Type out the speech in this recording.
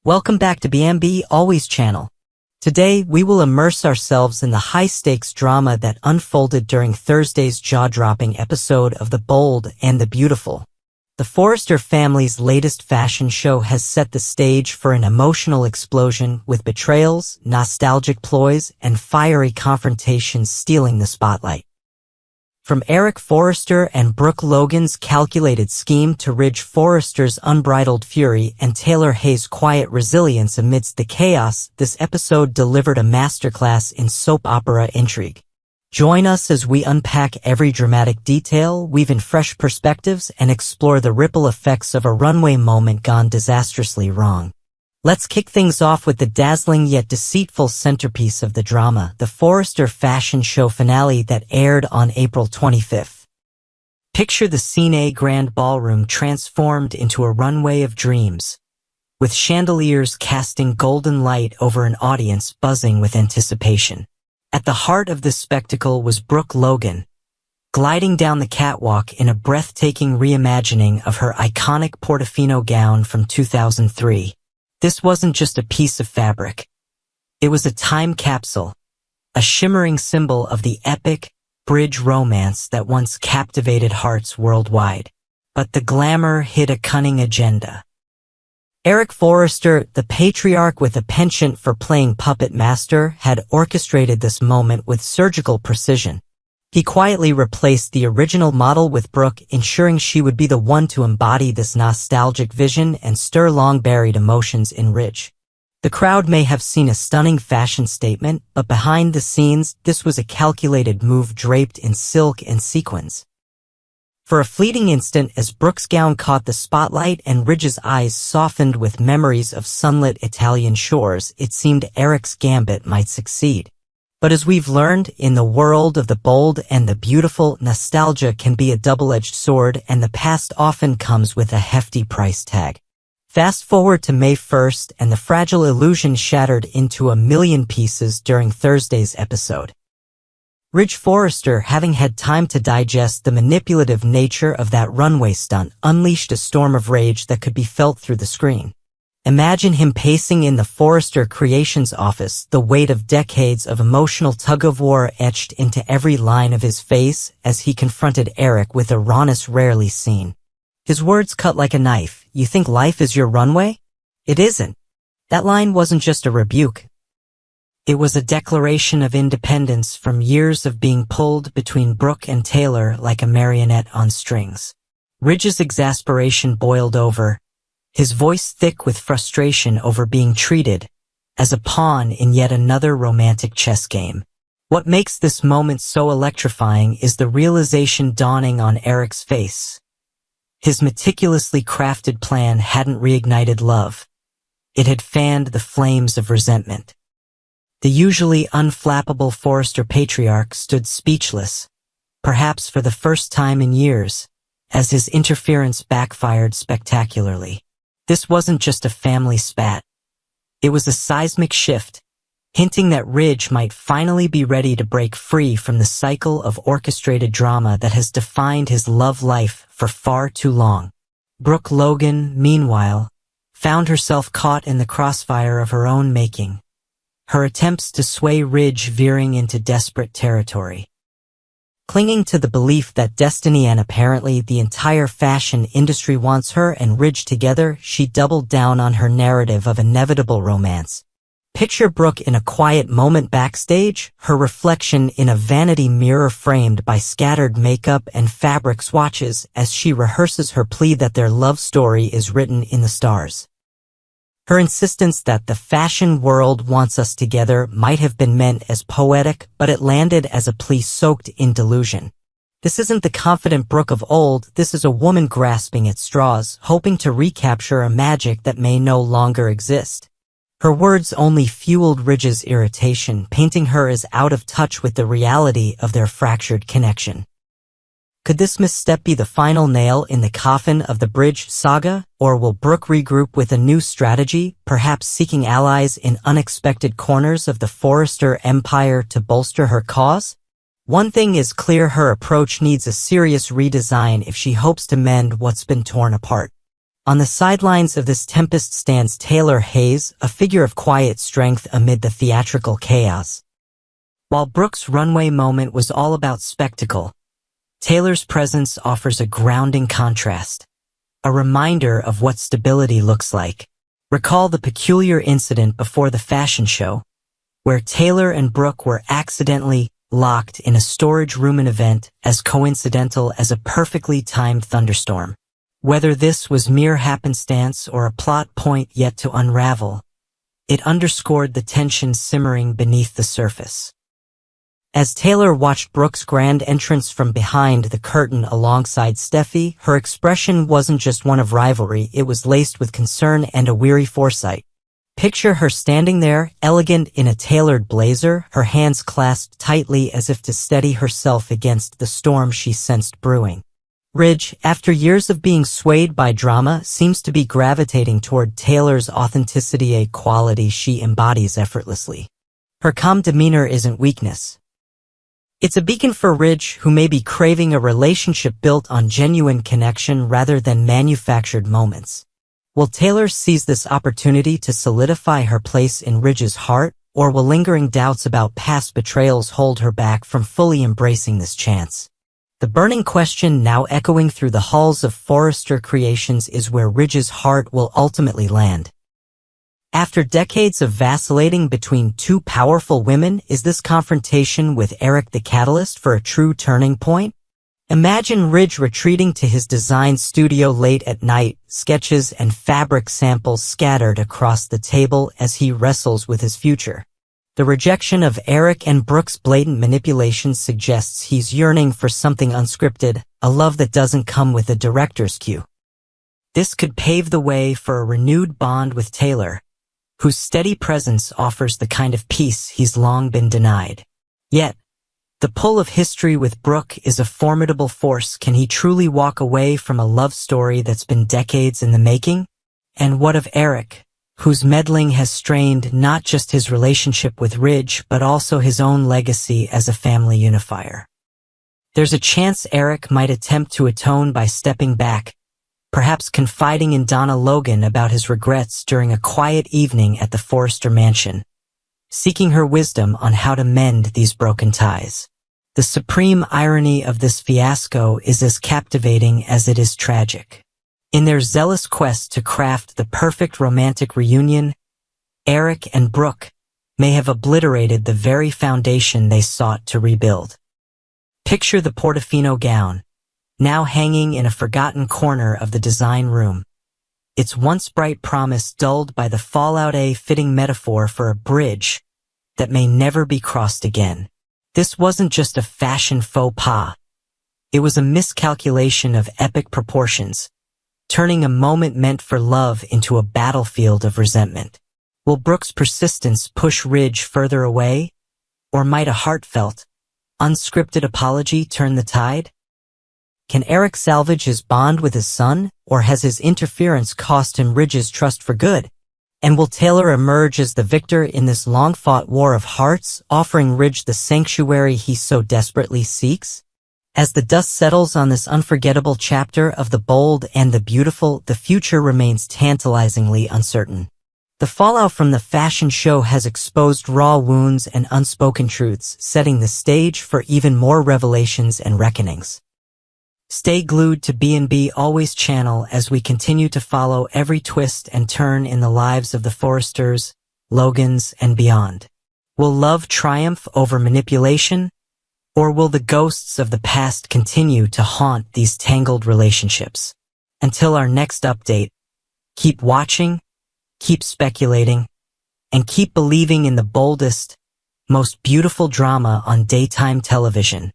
Welcome back to BMB Always channel. Today, we will immerse ourselves in the high-stakes drama that unfolded during Thursday's jaw-dropping episode of The Bold and the Beautiful. The Forrester family's latest fashion show has set the stage for an emotional explosion with betrayals, nostalgic ploys, and fiery confrontations stealing the spotlight. From Eric Forrester and Brooke Logan's calculated scheme to Ridge Forrester's unbridled fury and Taylor Hayes' quiet resilience amidst the chaos, this episode delivered a masterclass in soap opera intrigue. Join us as we unpack every dramatic detail, weave in fresh perspectives, and explore the ripple effects of a runway moment gone disastrously wrong. Let's kick things off with the dazzling yet deceitful centerpiece of the drama, the Forrester fashion show finale that aired on April 25th. Picture the scene: a grand ballroom transformed into a runway of dreams, with chandeliers casting golden light over an audience buzzing with anticipation. At the heart of this spectacle was Brooke Logan, gliding down the catwalk in a breathtaking reimagining of her iconic Portofino gown from 2003. This wasn't just a piece of fabric. It was a time capsule, a shimmering symbol of the epic bridge romance that once captivated hearts worldwide. But the glamour hid a cunning agenda. Eric Forrester, the patriarch with a penchant for playing puppet master, had orchestrated this moment with surgical precision. He quietly replaced the original model with Brooke, ensuring she would be the one to embody this nostalgic vision and stir long-buried emotions in Ridge. The crowd may have seen a stunning fashion statement, but behind the scenes, this was a calculated move draped in silk and sequins. For a fleeting instant, as Brooke's gown caught the spotlight and Ridge's eyes softened with memories of sunlit Italian shores, it seemed Eric's gambit might succeed. But as we've learned, in the world of the bold and the beautiful, nostalgia can be a double-edged sword, and the past often comes with a hefty price tag. Fast forward to May 1st, and the fragile illusion shattered into a million pieces during Thursday's episode. Ridge Forrester, having had time to digest the manipulative nature of that runway stunt, unleashed a storm of rage that could be felt through the screen. Imagine him pacing in the Forrester Creations office, the weight of decades of emotional tug-of-war etched into every line of his face as he confronted Eric with a rawness rarely seen. His words cut like a knife. "You think life is your runway? It isn't." That line wasn't just a rebuke. It was a declaration of independence from years of being pulled between Brooke and Taylor like a marionette on strings. Ridge's exasperation boiled over, his voice thick with frustration over being treated as a pawn in yet another romantic chess game. What makes this moment so electrifying is the realization dawning on Eric's face. His meticulously crafted plan hadn't reignited love. It had fanned the flames of resentment. The usually unflappable Forrester patriarch stood speechless, perhaps for the first time in years, as his interference backfired spectacularly. This wasn't just a family spat. It was a seismic shift, hinting that Ridge might finally be ready to break free from the cycle of orchestrated drama that has defined his love life for far too long. Brooke Logan, meanwhile, found herself caught in the crossfire of her own making, her attempts to sway Ridge veering into desperate territory. Clinging to the belief that destiny and apparently the entire fashion industry wants her and Ridge together, she doubled down on her narrative of inevitable romance. Picture Brooke in a quiet moment backstage, her reflection in a vanity mirror framed by scattered makeup and fabric swatches as she rehearses her plea that their love story is written in the stars. Her insistence that the fashion world wants us together might have been meant as poetic, but it landed as a plea soaked in delusion. This isn't the confident Brooke of old, this is a woman grasping at straws, hoping to recapture a magic that may no longer exist. Her words only fueled Ridge's irritation, painting her as out of touch with the reality of their fractured connection. Could this misstep be the final nail in the coffin of the Bridge saga, or will Brooke regroup with a new strategy, perhaps seeking allies in unexpected corners of the Forrester empire to bolster her cause? One thing is clear: her approach needs a serious redesign if she hopes to mend what's been torn apart. On the sidelines of this tempest stands Taylor Hayes, a figure of quiet strength amid the theatrical chaos. While Brooke's runway moment was all about spectacle, Taylor's presence offers a grounding contrast, a reminder of what stability looks like. Recall the peculiar incident before the fashion show, where Taylor and Brooke were accidentally locked in a storage room, an event as coincidental as a perfectly timed thunderstorm. Whether this was mere happenstance or a plot point yet to unravel, it underscored the tension simmering beneath the surface. As Taylor watched Brooke's grand entrance from behind the curtain alongside Steffi, her expression wasn't just one of rivalry, it was laced with concern and a weary foresight. Picture her standing there, elegant in a tailored blazer, her hands clasped tightly as if to steady herself against the storm she sensed brewing. Ridge, after years of being swayed by drama, seems to be gravitating toward Taylor's authenticity, a quality she embodies effortlessly. Her calm demeanor isn't weakness. It's a beacon for Ridge, who may be craving a relationship built on genuine connection rather than manufactured moments. Will Taylor seize this opportunity to solidify her place in Ridge's heart, or will lingering doubts about past betrayals hold her back from fully embracing this chance? The burning question now echoing through the halls of Forrester Creations is where Ridge's heart will ultimately land. After decades of vacillating between two powerful women, is this confrontation with Eric the catalyst for a true turning point? Imagine Ridge retreating to his design studio late at night, sketches and fabric samples scattered across the table as he wrestles with his future. The rejection of Eric and Brooke's blatant manipulation suggests he's yearning for something unscripted, a love that doesn't come with a director's cue. This could pave the way for a renewed bond with Taylor, whose steady presence offers the kind of peace he's long been denied. Yet, the pull of history with Brooke is a formidable force. Can he truly walk away from a love story that's been decades in the making? And what of Eric, whose meddling has strained not just his relationship with Ridge but also his own legacy as a family unifier? There's a chance Eric might attempt to atone by stepping back, perhaps confiding in Donna Logan about his regrets during a quiet evening at the Forrester mansion, seeking her wisdom on how to mend these broken ties. The supreme irony of this fiasco is as captivating as it is tragic. In their zealous quest to craft the perfect romantic reunion, Eric and Brooke may have obliterated the very foundation they sought to rebuild. Picture the Portofino gown, now hanging in a forgotten corner of the design room, its once bright promise dulled by the fallout, a fitting metaphor for a bridge that may never be crossed again. This wasn't just a fashion faux pas. It was a miscalculation of epic proportions, turning a moment meant for love into a battlefield of resentment. Will Brooke's persistence push Ridge further away, or might a heartfelt, unscripted apology turn the tide? Can Eric salvage his bond with his son, or has his interference cost him Ridge's trust for good? And will Taylor emerge as the victor in this long-fought war of hearts, offering Ridge the sanctuary he so desperately seeks? As the dust settles on this unforgettable chapter of the bold and the beautiful, the future remains tantalizingly uncertain. The fallout from the fashion show has exposed raw wounds and unspoken truths, setting the stage for even more revelations and reckonings. Stay glued to B&B Always channel as we continue to follow every twist and turn in the lives of the Forresters, Logans, and beyond. Will love triumph over manipulation, or will the ghosts of the past continue to haunt these tangled relationships? Until our next update, keep watching, keep speculating, and keep believing in the boldest, most beautiful drama on daytime television.